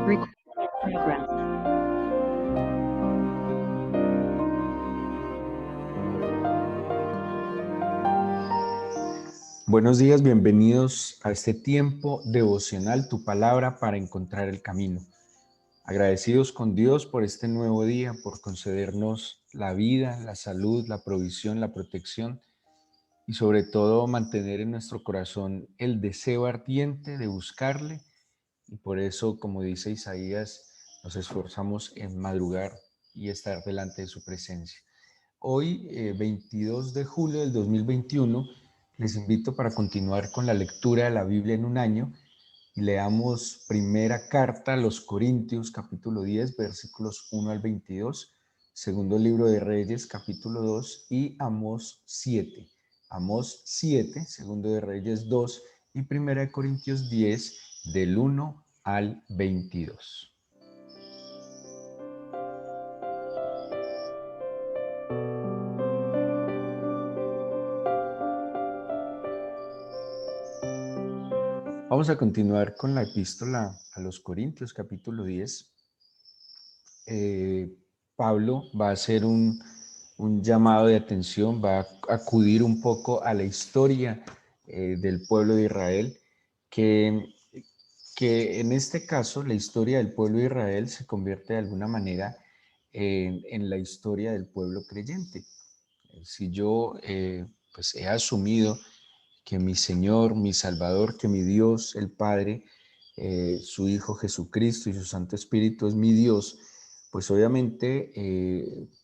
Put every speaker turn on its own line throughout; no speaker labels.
Progress.
Buenos días, bienvenidos a este tiempo devocional, tu palabra para encontrar el camino. Agradecidos con Dios por este nuevo día, por concedernos la vida, la salud, la provisión, la protección y sobre todo mantener en nuestro corazón el deseo ardiente de buscarle, y por eso, como dice Isaías, nos esforzamos en madrugar y estar delante de su presencia. Hoy, 22 de julio del 2021, les invito para continuar con la lectura de la Biblia en un año y leamos primera carta a los Corintios, capítulo 10, versículos 1 al 22, segundo libro de Reyes, capítulo 2 y Amós 7. Amós 7, segundo de Reyes 2 y primera de Corintios 10, del 1 al 22. Vamos a continuar con la epístola a los Corintios, capítulo 10. Pablo va a hacer un llamado de atención, va a acudir un poco a la historia del pueblo de Israel, que, que en este caso la historia del pueblo de Israel se convierte de alguna manera en la historia del pueblo creyente. Si yo pues he asumido que mi Señor, mi Salvador, que mi Dios, el Padre, su Hijo Jesucristo y su Santo Espíritu es mi Dios, pues obviamente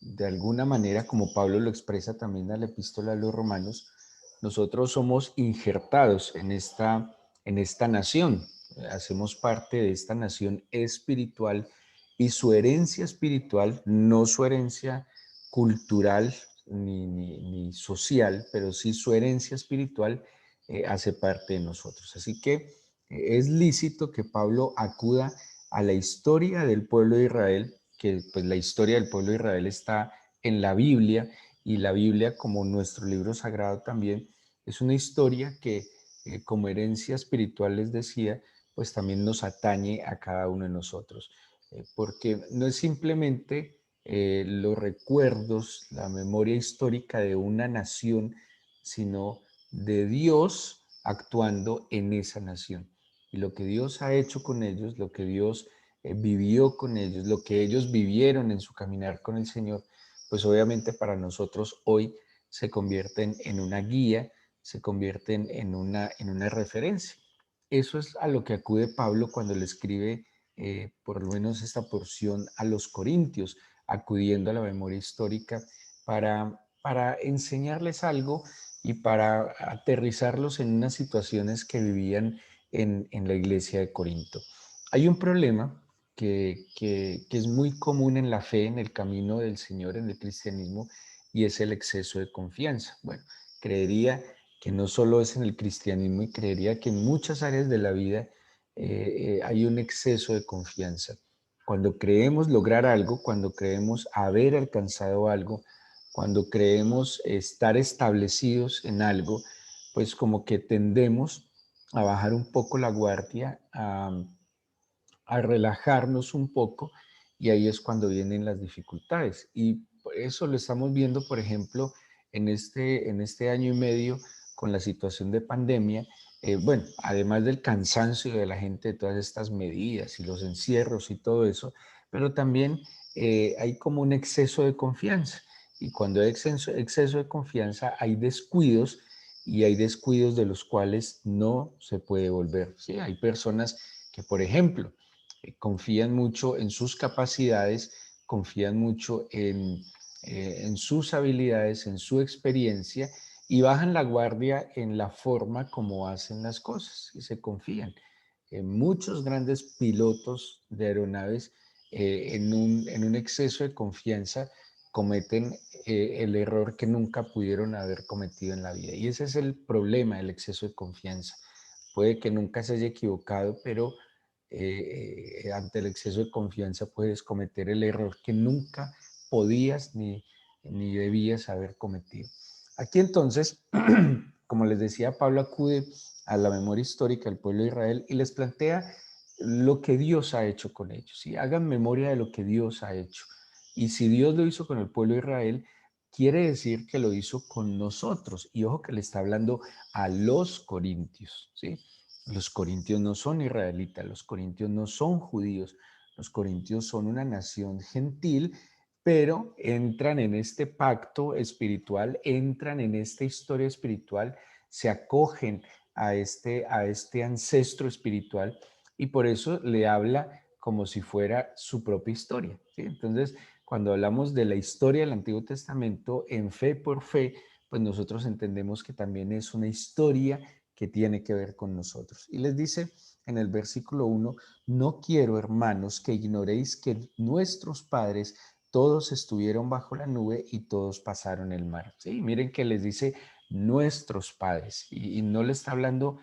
de alguna manera, como Pablo lo expresa también en la epístola a los Romanos, nosotros somos injertados en esta nación, hacemos parte de esta nación espiritual y su herencia espiritual, no su herencia cultural ni social, pero sí su herencia espiritual hace parte de nosotros. Así que es lícito que Pablo acuda a la historia del pueblo de Israel, que pues la historia del pueblo de Israel está en la Biblia, y la Biblia, como nuestro libro sagrado también, es una historia que como herencia espiritual, les decía, pues también nos atañe a cada uno de nosotros, porque no es simplemente los recuerdos, la memoria histórica de una nación, sino de Dios actuando en esa nación. Y lo que Dios ha hecho con ellos, lo que Dios vivió con ellos, lo que ellos vivieron en su caminar con el Señor, pues obviamente para nosotros hoy se convierten en una guía, se convierten en una referencia. Eso es a lo que acude Pablo cuando le escribe por lo menos esta porción a los Corintios, acudiendo a la memoria histórica para enseñarles algo y para aterrizarlos en unas situaciones que vivían en la iglesia de Corinto. Hay un problema que es muy común en la fe, en el camino del Señor, en el cristianismo, y es el exceso de confianza. Bueno, creería que no solo es en el cristianismo, y creería que en muchas áreas de la vida hay un exceso de confianza. Cuando creemos lograr algo, cuando creemos haber alcanzado algo, cuando creemos estar establecidos en algo, pues como que tendemos a bajar un poco la guardia, a relajarnos un poco, y ahí es cuando vienen las dificultades. Y por eso lo estamos viendo, por ejemplo, en este año y medio con la situación de pandemia. Bueno, además del cansancio de la gente de todas estas medidas y los encierros y todo eso, pero también hay como un exceso de confianza. Y cuando hay exceso de confianza, hay descuidos, y hay descuidos de los cuales no se puede volver. ¿Sí? Hay personas que, por ejemplo, confían mucho en sus capacidades, confían mucho en sus habilidades, en su experiencia, y bajan la guardia en la forma como hacen las cosas y se confían. Muchos grandes pilotos de aeronaves en un exceso de confianza cometen el error que nunca pudieron haber cometido en la vida. Y ese es el problema del exceso de confianza. Puede que nunca se haya equivocado, pero ante el exceso de confianza puedes cometer el error que nunca podías ni debías haber cometido. Aquí entonces, como les decía, Pablo acude a la memoria histórica del pueblo de Israel y les plantea lo que Dios ha hecho con ellos, ¿sí? Hagan memoria de lo que Dios ha hecho. Y si Dios lo hizo con el pueblo de Israel, quiere decir que lo hizo con nosotros. Y ojo que le está hablando a los corintios, ¿sí? Los corintios no son israelitas, los corintios no son judíos, los corintios son una nación gentil, pero entran en este pacto espiritual, entran en esta historia espiritual, se acogen a este ancestro espiritual y por eso le habla como si fuera su propia historia, ¿sí? Entonces, cuando hablamos de la historia del Antiguo Testamento en fe por fe, pues nosotros entendemos que también es una historia que tiene que ver con nosotros. Y les dice en el versículo 1, no quiero, hermanos, que ignoréis que nuestros padres todos estuvieron bajo la nube y todos pasaron el mar. Sí, miren que les dice nuestros padres y no le está hablando,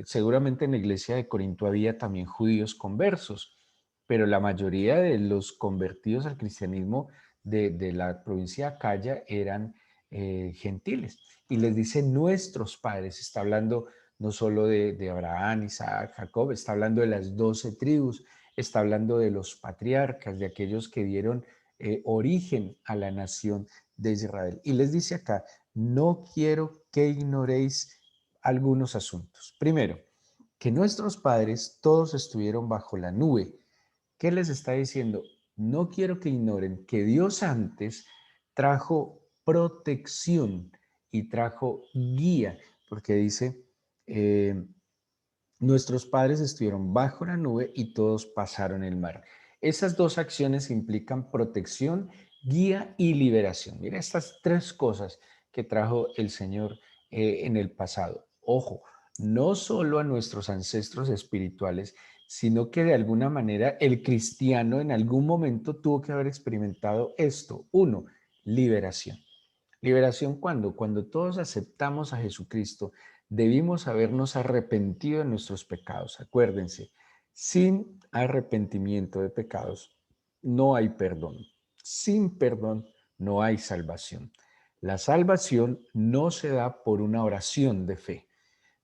seguramente en la iglesia de Corinto había también judíos conversos, pero la mayoría de los convertidos al cristianismo de la provincia de Acaya eran gentiles. Y les dice nuestros padres, está hablando no solo de Abraham, Isaac, Jacob, está hablando de las 12 tribus, está hablando de los patriarcas, de aquellos que dieron origen a la nación de Israel. Y les dice acá, no quiero que ignoréis algunos asuntos. Primero, que nuestros padres todos estuvieron bajo la nube. ¿Qué les está diciendo? No quiero que ignoren que Dios antes trajo protección y trajo guía, porque dice, nuestros padres estuvieron bajo la nube y todos pasaron el mar. Esas dos acciones implican protección, guía y liberación. Mira estas tres cosas que trajo el Señor en el pasado. Ojo, no solo a nuestros ancestros espirituales, sino que de alguna manera el cristiano en algún momento tuvo que haber experimentado esto. Uno, liberación. ¿Liberación cuándo? Cuando todos aceptamos a Jesucristo, debimos habernos arrepentido de nuestros pecados. Acuérdense, sin arrepentimiento de pecados no hay perdón. Sin perdón no hay salvación. La salvación no se da por una oración de fe.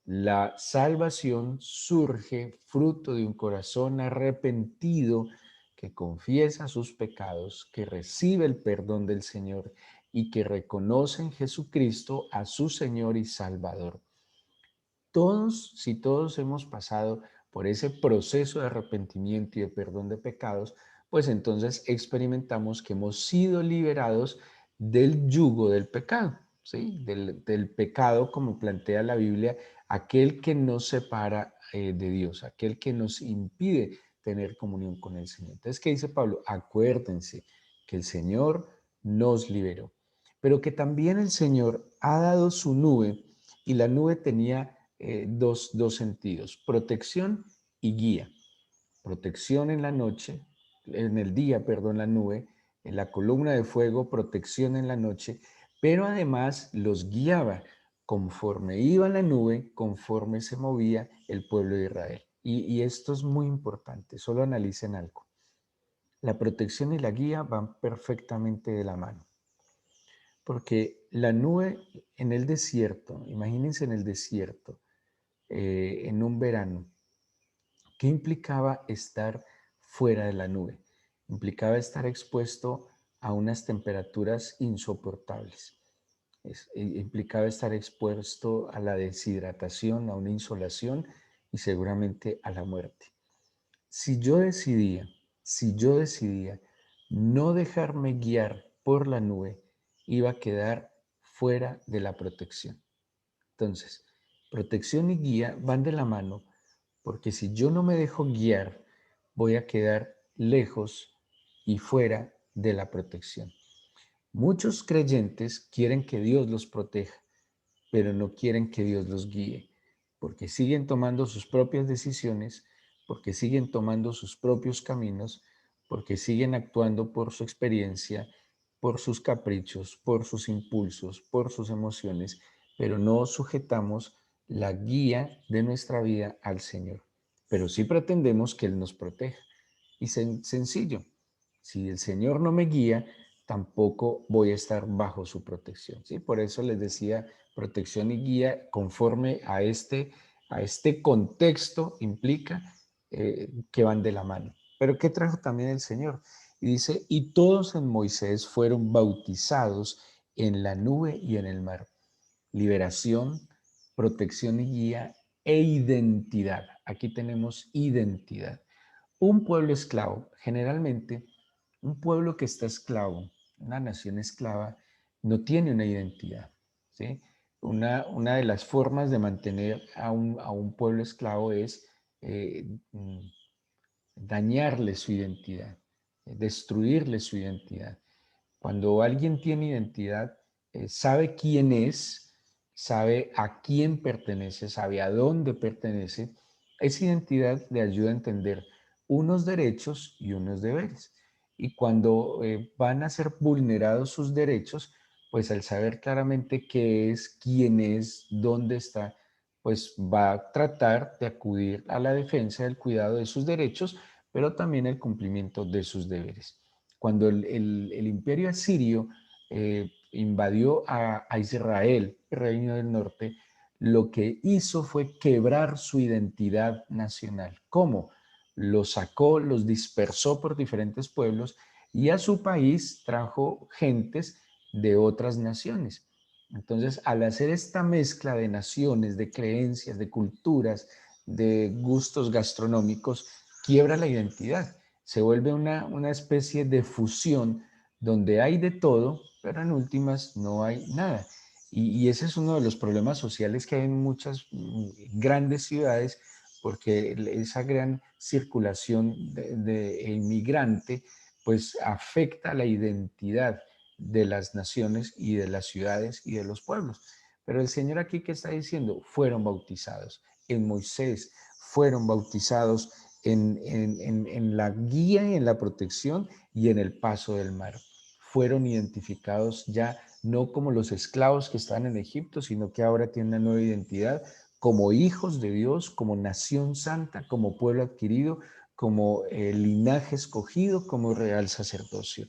La salvación surge fruto de un corazón arrepentido que confiesa sus pecados, que recibe el perdón del Señor y que reconoce en Jesucristo a su Señor y Salvador. Todos, si todos hemos pasado por ese proceso de arrepentimiento y de perdón de pecados, pues entonces experimentamos que hemos sido liberados del yugo del pecado, ¿sí? Del pecado, como plantea la Biblia, aquel que nos separa de Dios, aquel que nos impide tener comunión con el Señor. Entonces, ¿qué dice Pablo? Acuérdense que el Señor nos liberó, pero que también el Señor ha dado su nube y la nube tenía dos sentidos, protección y guía. Protección en la noche, en el día, perdón, la nube, en la columna de fuego, protección en la noche, pero además los guiaba conforme iba la nube, conforme se movía el pueblo de Israel. Y esto es muy importante, solo analicen algo. La protección y la guía van perfectamente de la mano, porque la nube en el desierto, imagínense en el desierto, en un verano, ¿qué implicaba estar fuera de la nube? Implicaba estar expuesto a unas temperaturas insoportables. Implicaba estar expuesto a la deshidratación, a una insolación y seguramente a la muerte. Si yo decidía, si yo decidía no dejarme guiar por la nube, iba a quedar fuera de la protección. Entonces, protección y guía van de la mano porque si yo no me dejo guiar, voy a quedar lejos y fuera de la protección. Muchos creyentes quieren que Dios los proteja, pero no quieren que Dios los guíe, porque siguen tomando sus propias decisiones, porque siguen tomando sus propios caminos, porque siguen actuando por su experiencia, por sus caprichos, por sus impulsos, por sus emociones, pero no sujetamos la guía de nuestra vida al Señor. Pero sí pretendemos que Él nos proteja. Y sencillo, si el Señor no me guía, tampoco voy a estar bajo su protección, ¿sí? Por eso les decía, protección y guía conforme a este contexto implica que van de la mano. Pero ¿qué trajo también el Señor? Y dice, y todos en Moisés fueron bautizados en la nube y en el mar. Liberación, protección y guía e identidad. Aquí tenemos identidad. Un pueblo esclavo, generalmente un pueblo que está esclavo, una nación esclava, no tiene una identidad, ¿sí? Una de las formas de mantener a un pueblo esclavo es eh, mm, dañarle su identidad, destruirle su identidad. Cuando alguien tiene identidad, sabe quién es, sabe a quién pertenece, sabe a dónde pertenece. Esa identidad le ayuda a entender unos derechos y unos deberes. Y cuando van a ser vulnerados sus derechos, pues al saber claramente qué es, quién es, dónde está, pues va a tratar de acudir a la defensa del cuidado de sus derechos, pero también el cumplimiento de sus deberes. Cuando el imperio asirio invadió a Israel, el reino del norte, lo que hizo fue quebrar su identidad nacional. ¿Cómo? Los sacó, los dispersó por diferentes pueblos y a su país trajo gentes de otras naciones. Entonces, al hacer esta mezcla de naciones, de creencias, de culturas, de gustos gastronómicos, quiebra la identidad. Se vuelve una especie de fusión donde hay de todo, pero en últimas no hay nada. Y ese es uno de los problemas sociales que hay en muchas grandes ciudades, porque esa gran circulación de inmigrante pues afecta la identidad de las naciones y de las ciudades y de los pueblos. Pero el Señor aquí, ¿qué está diciendo? Fueron bautizados en Moisés, fueron bautizados en la guía y en la protección y en el paso del mar. Fueron identificados ya no como los esclavos que están en Egipto, sino que ahora tienen una nueva identidad como hijos de Dios, como nación santa, como pueblo adquirido, como linaje escogido, como real sacerdocio.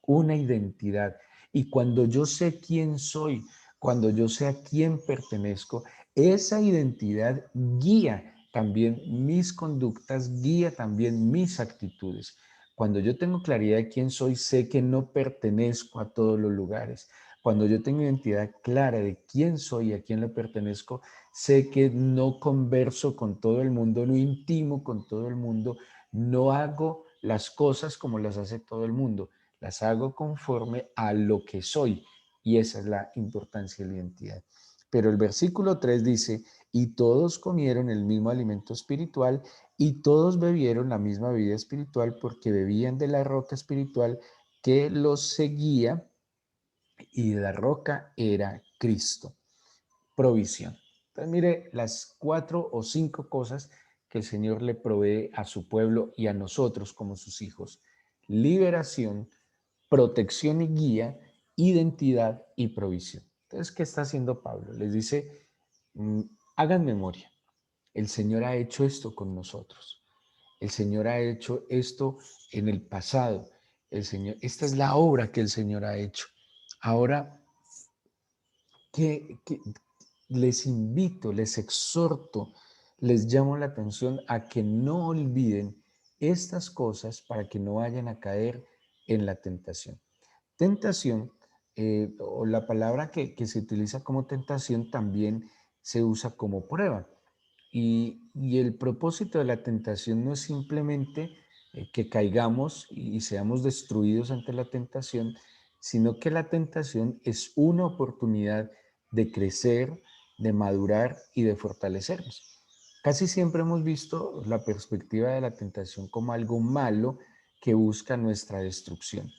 Una identidad. Y cuando yo sé quién soy, cuando yo sé a quién pertenezco, esa identidad guía también mis conductas, guía también mis actitudes. Cuando yo tengo claridad de quién soy, sé que no pertenezco a todos los lugares. Cuando yo tengo identidad clara de quién soy y a quién le pertenezco, sé que no converso con todo el mundo, no intimo con todo el mundo, no hago las cosas como las hace todo el mundo, las hago conforme a lo que soy. Y esa es la importancia de la identidad. Pero el versículo 3 dice, y todos comieron el mismo alimento espiritual y todos bebieron la misma bebida espiritual porque bebían de la roca espiritual que los seguía y la roca era Cristo. Provisión. Entonces mire las 4 o 5 cosas que el Señor le provee a su pueblo y a nosotros como sus hijos. Liberación, protección y guía, identidad y provisión. Entonces, ¿qué está haciendo Pablo? Les dice, hagan memoria. El Señor ha hecho esto con nosotros. El Señor ha hecho esto en el pasado. Esta es la obra que el Señor ha hecho. Ahora, que les invito, les exhorto, les llamo la atención a que no olviden estas cosas para que no vayan a caer en la tentación. Tentación, o la palabra que se utiliza como tentación también se usa como prueba. Y el propósito de la tentación no es simplemente que caigamos y seamos destruidos ante la tentación, sino que la tentación es una oportunidad de crecer, de madurar y de fortalecernos. Casi siempre hemos visto la perspectiva de la tentación como algo malo que busca nuestra destrucción,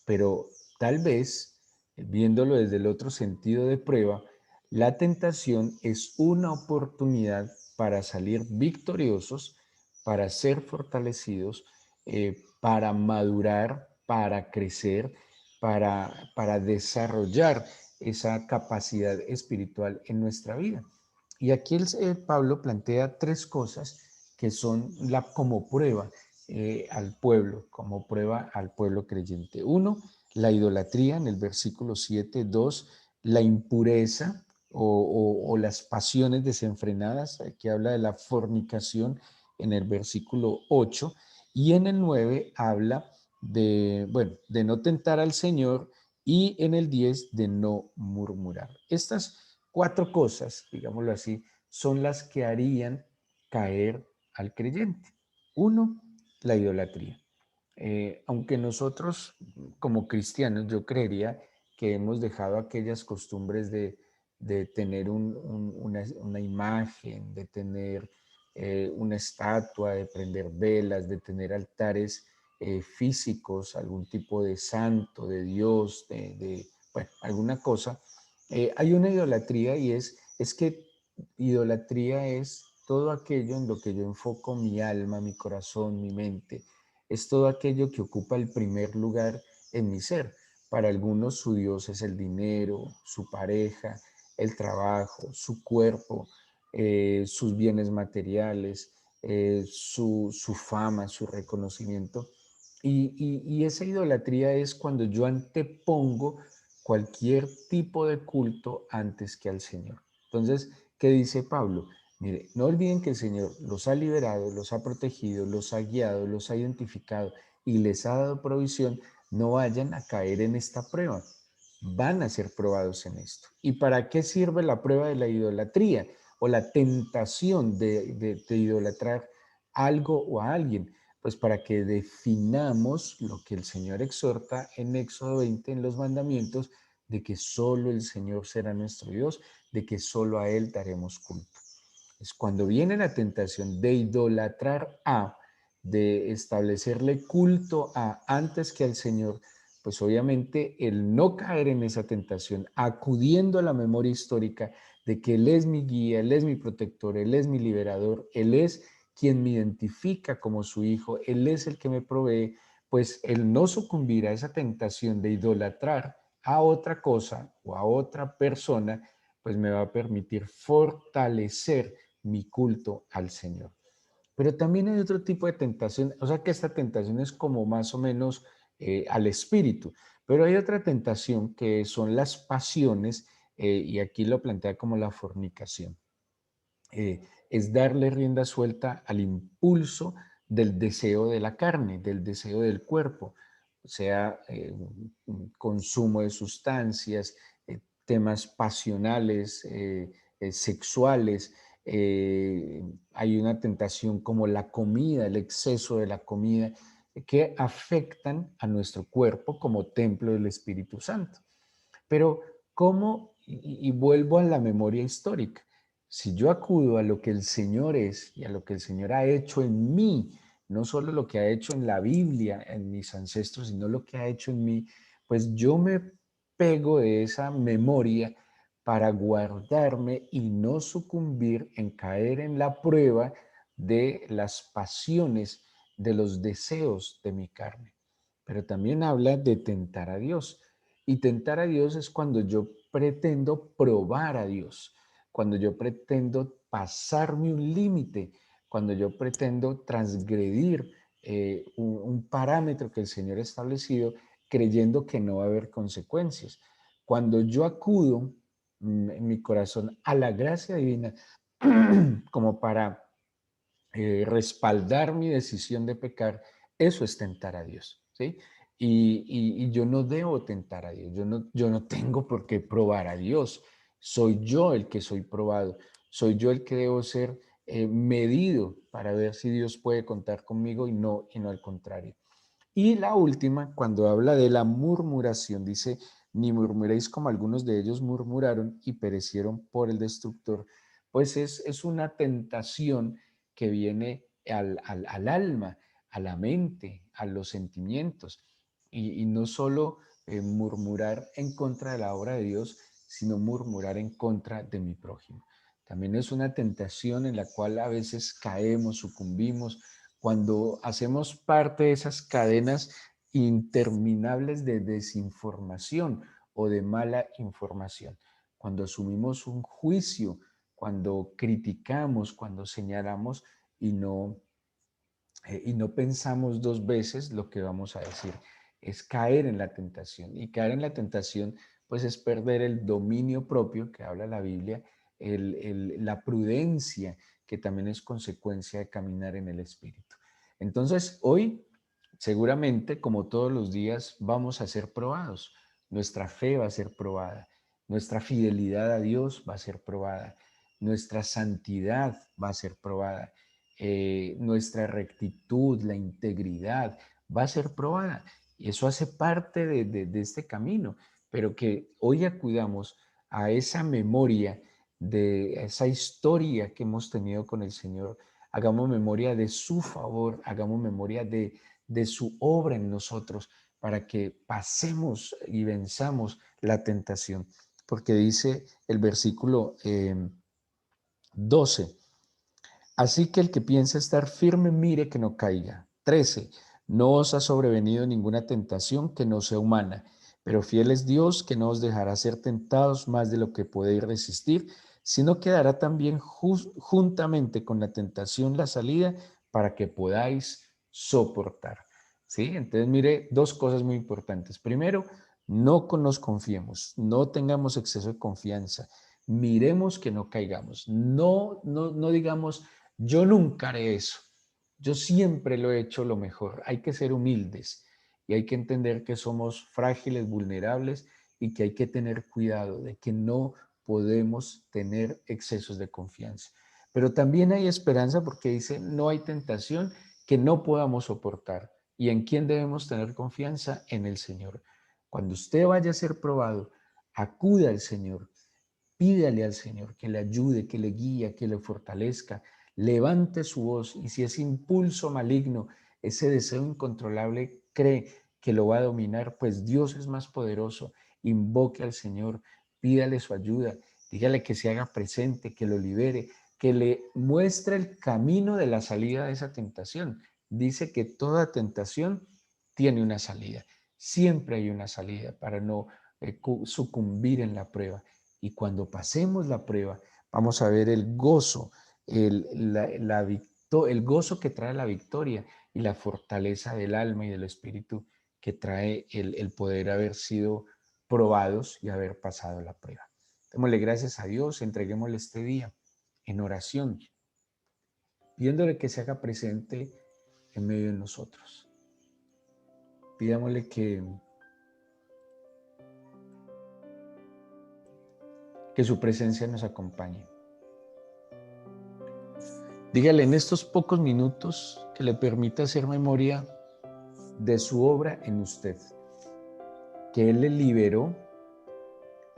pero tal vez, viéndolo desde el otro sentido de prueba, la tentación es una oportunidad para salir victoriosos, para ser fortalecidos, para madurar, para crecer, para desarrollar esa capacidad espiritual en nuestra vida. Y aquí Pablo plantea 3 cosas que son como prueba al pueblo, como prueba al pueblo creyente. 1, la idolatría en el versículo 7. 2, la impureza o las pasiones desenfrenadas, que habla de la fornicación en el versículo 8, y en el 9 habla de, bueno, de no tentar al Señor, y en el 10 de no murmurar. Estas cuatro cosas, digámoslo así, son las que harían caer al creyente. Uno, la idolatría. Aunque nosotros como cristianos, yo creería que hemos dejado aquellas costumbres de tener una imagen, de tener una estatua, de prender velas, de tener altares físicos, algún tipo de santo, de Dios, bueno, alguna cosa. Hay una idolatría y es que idolatría es todo aquello en lo que yo enfoco mi alma, mi corazón, mi mente. Es todo aquello que ocupa el primer lugar en mi ser. Para algunos su Dios es el dinero, su pareja, el trabajo, su cuerpo, sus bienes materiales, su fama, su reconocimiento. Y esa idolatría es cuando yo antepongo cualquier tipo de culto antes que al Señor. Entonces, ¿qué dice Pablo? Mire, no olviden que el Señor los ha liberado, los ha protegido, los ha guiado, los ha identificado y les ha dado provisión. No vayan a caer en esta prueba. Van a ser probados en esto. ¿Y para qué sirve la prueba de la idolatría o la tentación de idolatrar algo o a alguien? Pues para que definamos lo que el Señor exhorta en Éxodo 20, en los mandamientos, de que solo el Señor será nuestro Dios, de que solo a Él daremos culto. Es cuando viene la tentación de idolatrar de establecerle culto a antes que al Señor, pues obviamente el no caer en esa tentación, acudiendo a la memoria histórica de que Él es mi guía, Él es mi protector, Él es mi liberador, Él es quien me identifica como su hijo, Él es el que me provee, pues el no sucumbir a esa tentación de idolatrar a otra cosa o a otra persona, pues me va a permitir fortalecer mi culto al Señor. Pero también hay otro tipo de tentación, o sea que esta tentación es como más o menos al espíritu, pero hay otra tentación que son las pasiones, y aquí lo plantea como la fornicación. Es darle rienda suelta al impulso del deseo de la carne, del deseo del cuerpo, o sea, consumo de sustancias, temas pasionales, sexuales. Hay una tentación como la comida, el exceso de la comida, que afectan a nuestro cuerpo como templo del Espíritu Santo. Pero, ¿cómo? Y vuelvo a la memoria histórica. Si yo acudo a lo que el Señor es y a lo que el Señor ha hecho en mí, no solo lo que ha hecho en la Biblia, en mis ancestros, sino lo que ha hecho en mí, pues yo me pego de esa memoria para guardarme y no sucumbir en caer en la prueba de las pasiones, de los deseos de mi carne. Pero también habla de tentar a Dios. Y tentar a Dios es cuando yo pretendo probar a Dios, cuando yo pretendo pasarme un límite, cuando yo pretendo transgredir un parámetro que el Señor ha establecido, creyendo que no va a haber consecuencias. Cuando yo acudo en mi corazón a la gracia divina como para respaldar mi decisión de pecar, eso es tentar a Dios, ¿sí? Y yo no debo tentar a Dios, yo no tengo por qué probar a Dios, soy yo el que soy probado, soy yo el que debo ser medido para ver si Dios puede contar conmigo y no al contrario. Y la última, cuando habla de la murmuración, dice, ni murmuréis como algunos de ellos murmuraron y perecieron por el destructor, pues es una tentación que viene al alma, a la mente, a los sentimientos, y no solo murmurar en contra de la obra de Dios, sino murmurar en contra de mi prójimo. También es una tentación en la cual a veces caemos, sucumbimos, cuando hacemos parte de esas cadenas interminables de desinformación o de mala información, cuando asumimos un juicio, cuando criticamos, cuando señalamos y y no pensamos dos veces lo que vamos a decir, es caer en la tentación. Y caer en la tentación, pues es perder el dominio propio que habla la Biblia, la prudencia que también es consecuencia de caminar en el Espíritu. Entonces, hoy, seguramente, como todos los días, vamos a ser probados. Nuestra fe va a ser probada, nuestra fidelidad a Dios va a ser probada, nuestra santidad va a ser probada, nuestra rectitud, la integridad va a ser probada. Y eso hace parte de este camino, pero que hoy acudamos a esa memoria, de esa historia que hemos tenido con el Señor. Hagamos memoria de su favor, hagamos memoria de su obra en nosotros, para que pasemos y venzamos la tentación. Porque dice el versículo 12, así que el que piensa estar firme, mire que no caiga. 13, no os ha sobrevenido ninguna tentación que no sea humana, pero fiel es Dios, que no os dejará ser tentados más de lo que podéis resistir, sino que dará también juntamente con la tentación la salida para que podáis soportar. ¿Sí? Entonces, mire, dos cosas muy importantes. Primero, no nos confiemos, no tengamos exceso de confianza. Miremos que no caigamos. No digamos, yo nunca haré eso. Yo siempre lo he hecho lo mejor. Hay que ser humildes y hay que entender que somos frágiles, vulnerables y que hay que tener cuidado de que no podemos tener excesos de confianza. Pero también hay esperanza porque dice, no hay tentación que no podamos soportar. ¿Y en quién debemos tener confianza? En el Señor. Cuando usted vaya a ser probado, acuda al Señor. Pídale al Señor que le ayude, que le guíe, que le fortalezca. Levante su voz y si ese impulso maligno, ese deseo incontrolable cree que lo va a dominar, pues Dios es más poderoso. Invoque al Señor, pídale su ayuda, dígale que se haga presente, que lo libere, que le muestre el camino de la salida de esa tentación. Dice que toda tentación tiene una salida. Siempre hay una salida para no sucumbir en la prueba. Y cuando pasemos la prueba, vamos a ver el gozo, el gozo que trae la victoria y la fortaleza del alma y del espíritu que trae el poder haber sido probados y haber pasado la prueba. Démosle gracias a Dios, entreguémosle este día en oración, pidiéndole que se haga presente en medio de nosotros. Pidámosle que su presencia nos acompañe. Dígale en estos pocos minutos que le permita hacer memoria de su obra en usted, que Él le liberó,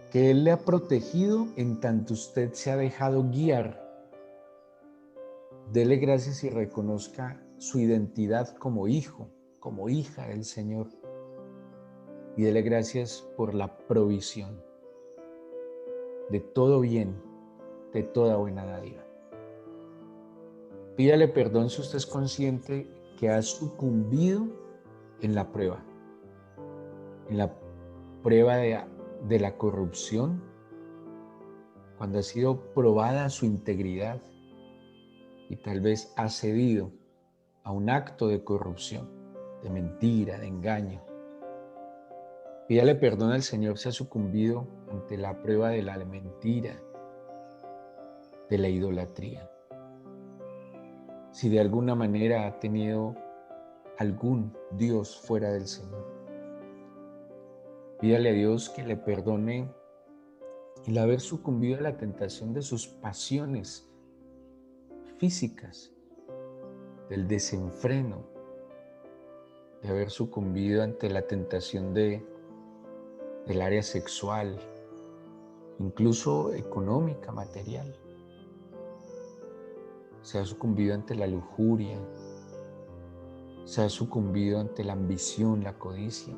que Él le ha protegido en tanto usted se ha dejado guiar. Dele gracias y reconozca su identidad como hijo, como hija del Señor. Y dele gracias por la provisión de todo bien, de toda buena dádiva. Pídale perdón si usted es consciente que ha sucumbido en la prueba de la corrupción, cuando ha sido probada su integridad y tal vez ha cedido a un acto de corrupción, de mentira, de engaño. Pídale perdón al Señor si ha sucumbido ante la prueba de la mentira, de la idolatría. Si de alguna manera ha tenido algún Dios fuera del Señor. Pídale a Dios que le perdone el haber sucumbido a la tentación de sus pasiones físicas, del desenfreno, de haber sucumbido ante la tentación del área sexual, incluso económica, material. Se ha sucumbido ante la lujuria, se ha sucumbido ante la ambición, la codicia.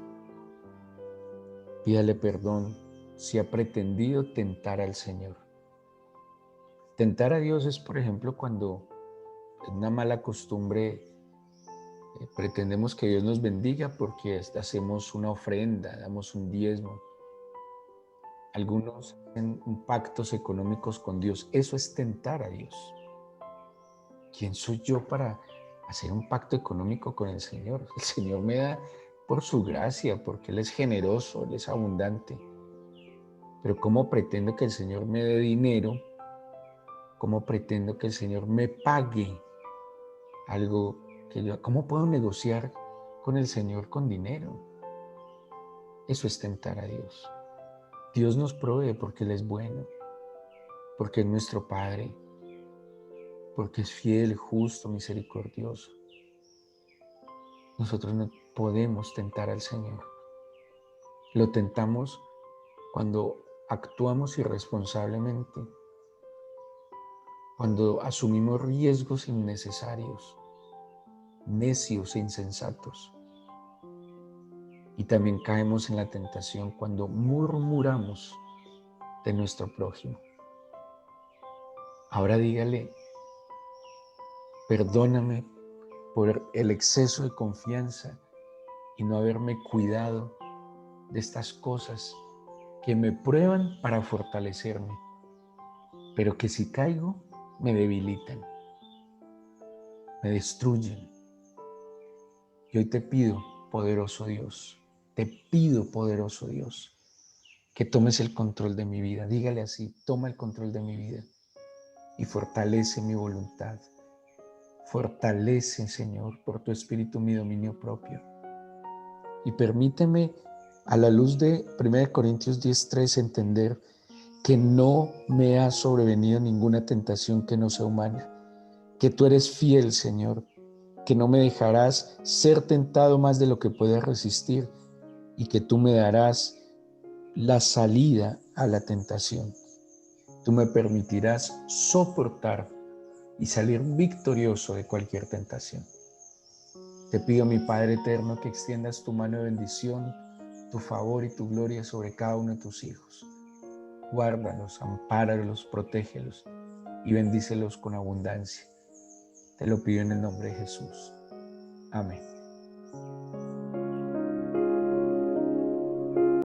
Pídale perdón si ha pretendido tentar al Señor. Tentar a Dios es, por ejemplo, cuando en una mala costumbre pretendemos que Dios nos bendiga porque hacemos una ofrenda, damos un diezmo. Algunos hacen pactos económicos con Dios. Eso es tentar a Dios. ¿Quién soy yo para hacer un pacto económico con el Señor? El Señor me da por su gracia, porque Él es generoso, Él es abundante. Pero ¿cómo pretendo que el Señor me dé dinero ¿Cómo pretendo que el Señor me pague algo que yo... ¿Cómo puedo negociar con el Señor con dinero? Eso es tentar a Dios. Dios nos provee porque Él es bueno, porque es nuestro Padre, porque es fiel, justo, misericordioso. Nosotros no podemos tentar al Señor. Lo tentamos cuando actuamos irresponsablemente, cuando asumimos riesgos innecesarios, necios e insensatos. Y también caemos en la tentación cuando murmuramos de nuestro prójimo. Ahora dígale, perdóname por el exceso de confianza y no haberme cuidado de estas cosas que me prueban para fortalecerme, pero que si caigo me debilitan, me destruyen. Y hoy te pido, poderoso Dios, que tomes el control de mi vida. Dígale así, toma el control de mi vida y fortalece mi voluntad. Fortalece, Señor, por tu Espíritu mi dominio propio. Y permíteme, a la luz de 1 Corintios 10:3, entender que no me ha sobrevenido ninguna tentación que no sea humana, que tú eres fiel, Señor, que no me dejarás ser tentado más de lo que pueda resistir y que tú me darás la salida a la tentación. Tú me permitirás soportar y salir victorioso de cualquier tentación. Te pido, mi Padre eterno, que extiendas tu mano de bendición, tu favor y tu gloria sobre cada uno de tus hijos. Guárdalos, ampáralos, protégelos y bendícelos con abundancia. Te lo pido en el nombre de Jesús. Amén.